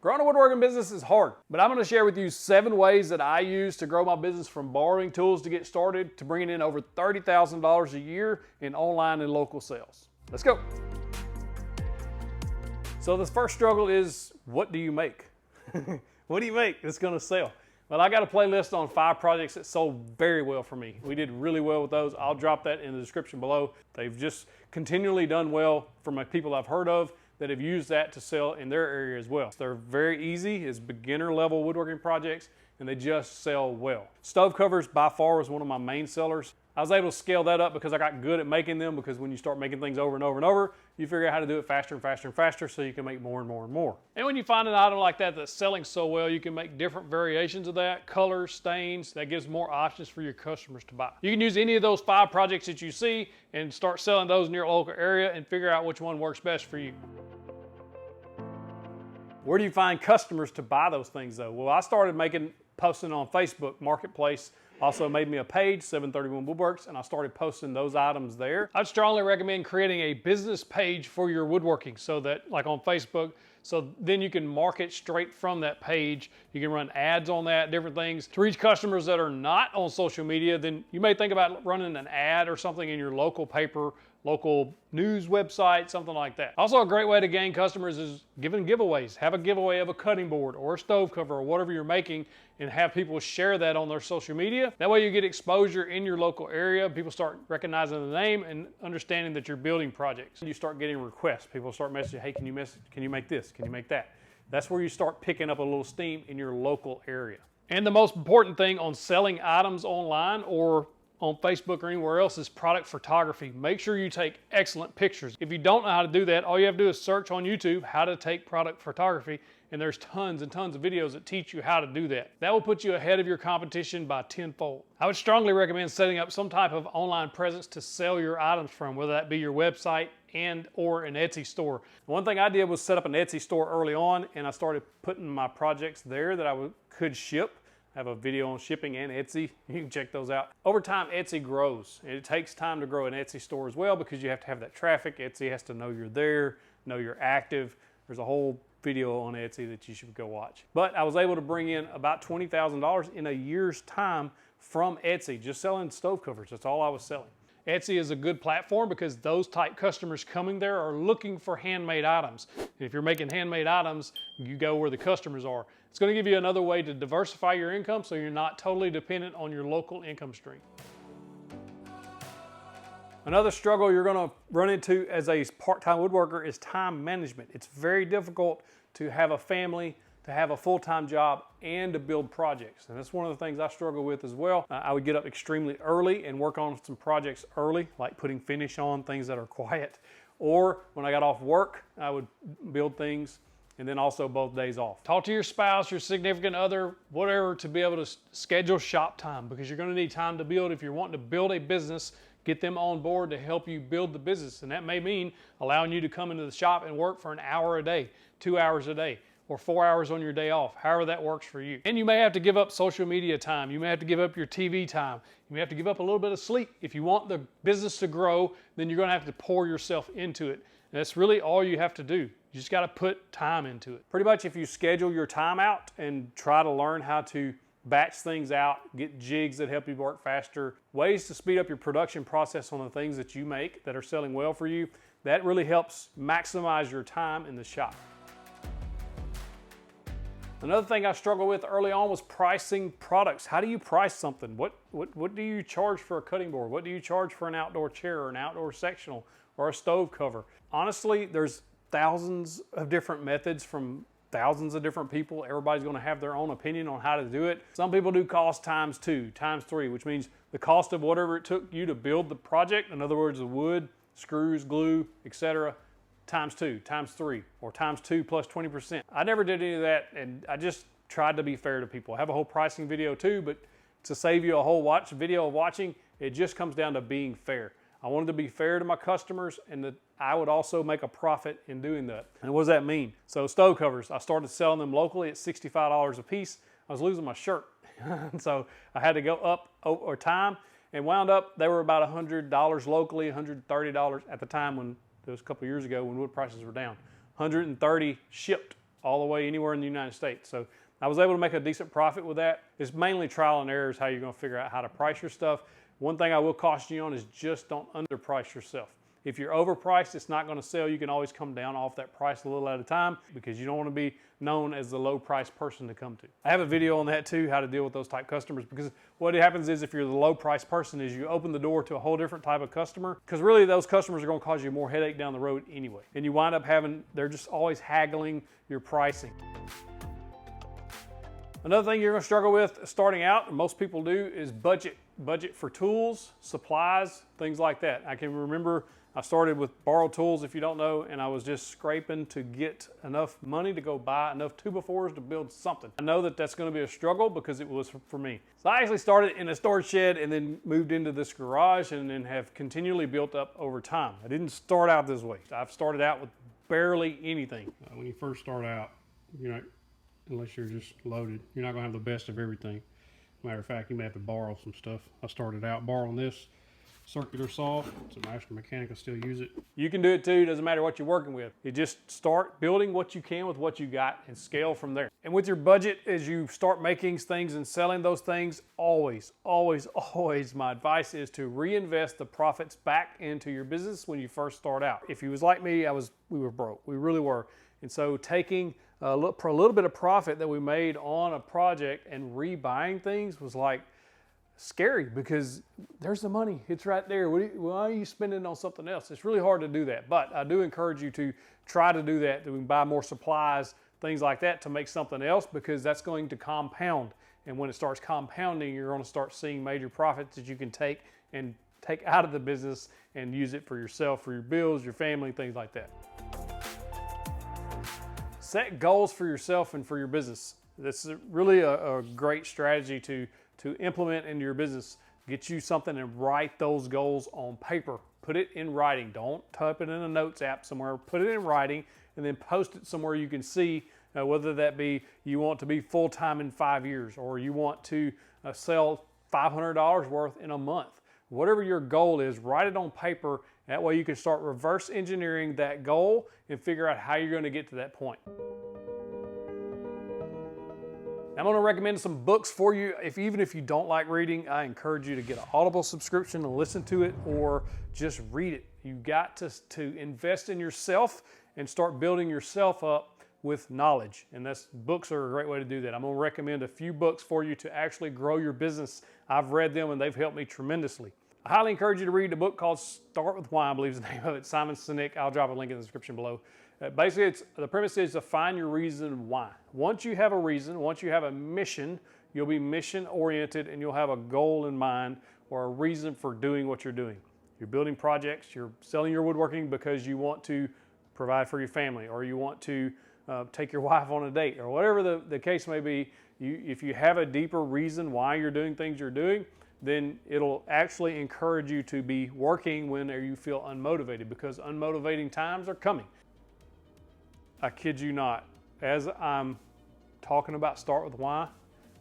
Growing a woodworking business is hard, but I'm going to share with you 7 ways that I use to grow my business from borrowing tools to get started to bringing in over $30,000 a year in online and local sales. Let's go. So the first struggle is, what do you make? What do you make that's going to sell? Well, I got a playlist on 5 projects that sold very well for me. We did really well with those. I'll drop that in the description below. They've just continually done well for my people I've heard of that have used that to sell in their area as well. They're very easy, it's beginner level woodworking projects, and they just sell well. Stove covers by far was one of my main sellers. I was able to scale that up because I got good at making them, because when you start making things over and over and over, you figure out how to do it faster and faster and faster so you can make more and more and more. And when you find an item like that that's selling so well, you can make different variations of that, colors, stains, that gives more options for your customers to buy. You can use any of those 5 projects that you see and start selling those in your local area and figure out which one works best for you. Where do you find customers to buy those things though? Well, I started posting on Facebook Marketplace. Also made me a page, 731 Woodworks, and I started posting those items there. I'd strongly recommend creating a business page for your woodworking, so that, like on Facebook, so then you can market straight from that page. You can run ads on that, different things. To reach customers that are not on social media, then you may think about running an ad or something in your local paper, local news website, something like that. Also, a great way to gain customers is giving giveaways. Have a giveaway of a cutting board or a stove cover or whatever you're making, and have people share that on their social media. That way you get exposure in your local area. People start recognizing the name and understanding that you're building projects. You start getting requests. People start messaging, hey, can you make this? Can you make that? That's where you start picking up a little steam in your local area. And the most important thing on selling items online or on Facebook or anywhere else is product photography. Make sure you take excellent pictures. If you don't know how to do that, all you have to do is search on YouTube how to take product photography, and there's tons and tons of videos that teach you how to do that. That will put you ahead of your competition by 10-fold. I would strongly recommend setting up some type of online presence to sell your items from, whether that be your website and or an Etsy store. One thing I did was set up an Etsy store early on, and I started putting my projects there that I could ship. I have a video on shipping and Etsy. You can check those out. Over time, Etsy grows. It takes time to grow an Etsy store as well, because you have to have that traffic. Etsy has to know you're there, know you're active. There's a whole video on Etsy that you should go watch. But I was able to bring in about $20,000 in a year's time from Etsy, just selling stove covers. That's all I was selling. Etsy is a good platform because those type customers coming there are looking for handmade items. And if you're making handmade items, you go where the customers are. It's going to give you another way to diversify your income so you're not totally dependent on your local income stream. Another struggle you're going to run into as a part-time woodworker is time management. It's very difficult to have a family, to have a full-time job, and to build projects. And that's one of the things I struggle with as well. I would get up extremely early and work on some projects early, like putting finish on things that are quiet. Or when I got off work, I would build things, and then also both days off. Talk to your spouse, your significant other, whatever, to be able to schedule shop time, because you're going to need time to build. If you're wanting to build a business, get them on board to help you build the business. And that may mean allowing you to come into the shop and work for an hour a day, 2 hours a day, or 4 hours on your day off, however that works for you. And you may have to give up social media time. You may have to give up your TV time. You may have to give up a little bit of sleep. If you want the business to grow, then you're going to have to pour yourself into it. And that's really all you have to do. You just got to put time into it. Pretty much if you schedule your time out and try to learn how to batch things out, get jigs that help you work faster, ways to speed up your production process on the things that you make that are selling well for you, that really helps maximize your time in the shop. Another thing I struggled with early on was pricing products. How do you price something? What do you charge for a cutting board? What do you charge for an outdoor chair or an outdoor sectional or a stove cover? Honestly, there's thousands of different methods from thousands of different people. Everybody's going to have their own opinion on how to do it. Some people do cost times 2, times 3, which means the cost of whatever it took you to build the project, in other words, the wood, screws, glue, etc., times 2, times 3, or times 2 plus 20%. I never did any of that, and I just tried to be fair to people. I have a whole pricing video too, but to save you a whole video of watching, it just comes down to being fair. I wanted to be fair to my customers, and that I would also make a profit in doing that. And what does that mean? So stove covers, I started selling them locally at $65 a piece. I was losing my shirt. So I had to go up over time, and wound up, they were about $100 locally, $130 at the time, when it was a couple years ago when wood prices were down. $130 shipped all the way anywhere in the United States. So I was able to make a decent profit with that. It's mainly trial and error is how you're going to figure out how to price your stuff. One thing I will caution you on is just don't underprice yourself. If you're overpriced, it's not going to sell. You can always come down off that price a little at a time because you don't want to be known as the low price person to come to. I have a video on that too, how to deal with those type customers, because what happens is if you're the low price person is you open the door to a whole different type of customer, because really those customers are going to cause you more headache down the road anyway. And you wind up they're just always haggling your pricing. Another thing you're going to struggle with starting out, and most people do, is budget. Budget for tools, supplies, things like that. I can remember I started with borrowed tools, if you don't know, and I was just scraping to get enough money to go buy enough 2x4s to build something. I know that that's going to be a struggle because it was for me. So I actually started in a storage shed and then moved into this garage and then have continually built up over time. I didn't start out this way. I've started out with barely anything. When you first start out, unless you're just loaded, you're not going to have the best of everything. Matter of fact, you may have to borrow some stuff. I started out borrowing this circular saw. It's a master mechanic. I still use it. You can do it too. Doesn't matter what you're working with. You just start building what you can with what you got and scale from there. And with your budget, as you start making things and selling those things, always, always, always my advice is to reinvest the profits back into your business when you first start out. If you was like me, we were broke. We really were. And so taking a little bit of profit that we made on a project and rebuying things was like scary, because there's the money. It's right there. Why are you spending it on something else? It's really hard to do that. But I do encourage you to try to do that. We can buy more supplies, things like that, to make something else, because that's going to compound. And when it starts compounding, you're going to start seeing major profits that you can take out of the business and use it for yourself, for your bills, your family, things like that. Set goals for yourself and for your business. This is really a great strategy to implement into your business. Get you something and write those goals on paper. Put it in writing. Don't type it in a notes app somewhere. Put it in writing and then post it somewhere you can see, whether that be you want to be full-time in 5 years, or you want to sell $500 worth in a month. Whatever your goal is, write it on paper. That way you can start reverse engineering that goal and figure out how you're going to get to that point. I'm going to recommend some books for you. Even if you don't like reading, I encourage you to get an Audible subscription and listen to it, or just read it. You got to invest in yourself and start building yourself up with knowledge. And books are a great way to do that. I'm going to recommend a few books for you to actually grow your business. I've read them and they've helped me tremendously. I highly encourage you to read a book called Start With Why, I believe is the name of it. Simon Sinek. I'll drop a link in the description below. Basically, the premise is to find your reason why. Once you have a reason, once you have a mission, you'll be mission oriented and you'll have a goal in mind or a reason for doing what you're doing. You're building projects, you're selling your woodworking because you want to provide for your family, or you want to take your wife on a date, or whatever the case may be. If you have a deeper reason why you're doing things you're doing, then it'll actually encourage you to be working when you feel unmotivated, because unmotivating times are coming. I kid you not, as I'm talking about Start With Why,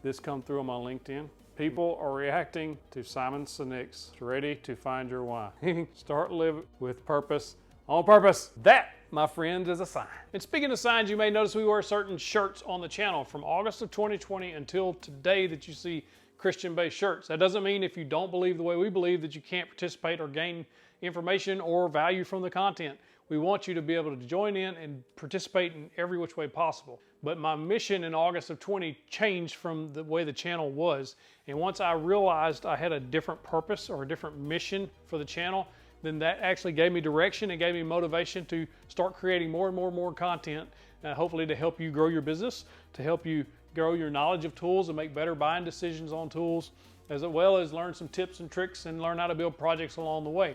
this come through on my LinkedIn. People are reacting to Simon Sinek's Ready to Find Your Why. Start living with purpose, on purpose. That, my friends, is a sign. And speaking of signs, you may notice we wear certain shirts on the channel from August of 2020 until today that you see Christian-based shirts. That doesn't mean if you don't believe the way we believe that you can't participate or gain information or value from the content. We want you to be able to join in and participate in every which way possible. But my mission in August of 20 changed from the way the channel was. And once I realized I had a different purpose or a different mission for the channel, then that actually gave me direction and gave me motivation to start creating more and more content, hopefully to help you grow your business, to help you grow your knowledge of tools and make better buying decisions on tools, as well as learn some tips and tricks and learn how to build projects along the way.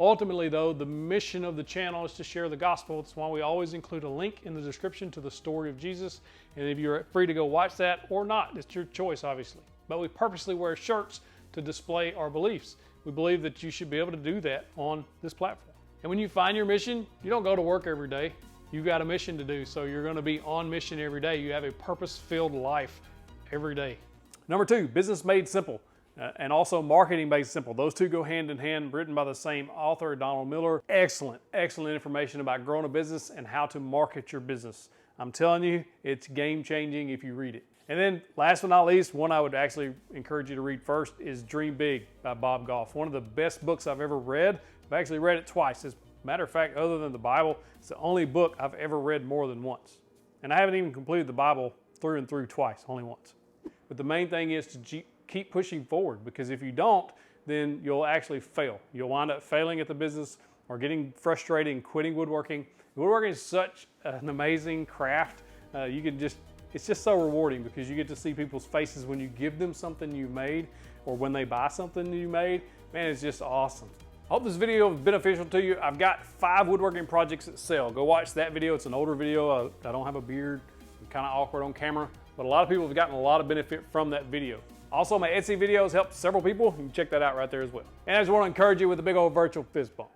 Ultimately, though, the mission of the channel is to share the gospel. That's why we always include a link in the description to the story of Jesus. And if you're free to go watch that or not, it's your choice, obviously. But we purposely wear shirts to display our beliefs. We believe that you should be able to do that on this platform. And when you find your mission, you don't go to work every day. You've got a mission to do, so you're going to be on mission every day. You have a purpose-filled life every day. Number 2, business made simple. And also marketing made simple. Those two go hand in hand, written by the same author, Donald Miller. Excellent information about growing a business and how to market your business. I'm telling you, it's game changing if you read it. And then last but not least, one I would actually encourage you to read first is Dream Big by Bob Goff. One of the best books I've ever read. I've actually read it twice. As a matter of fact, other than the Bible, it's the only book I've ever read more than once. And I haven't even completed the Bible through and through twice, only once. But the main thing is to keep pushing forward, because if you don't, then you'll actually fail. You'll wind up failing at the business or getting frustrated and quitting woodworking. Woodworking is such an amazing craft. It's just so rewarding because you get to see people's faces when you give them something you made or when they buy something you made. Man, it's just awesome. I hope this video was beneficial to you. I've got 5 woodworking projects that sell. Go watch that video. It's an older video. I don't have a beard. I'm kind of awkward on camera, but a lot of people have gotten a lot of benefit from that video. Also, my Etsy videos helped several people. You can check that out right there as well. And I just want to encourage you with a big old virtual fist bump.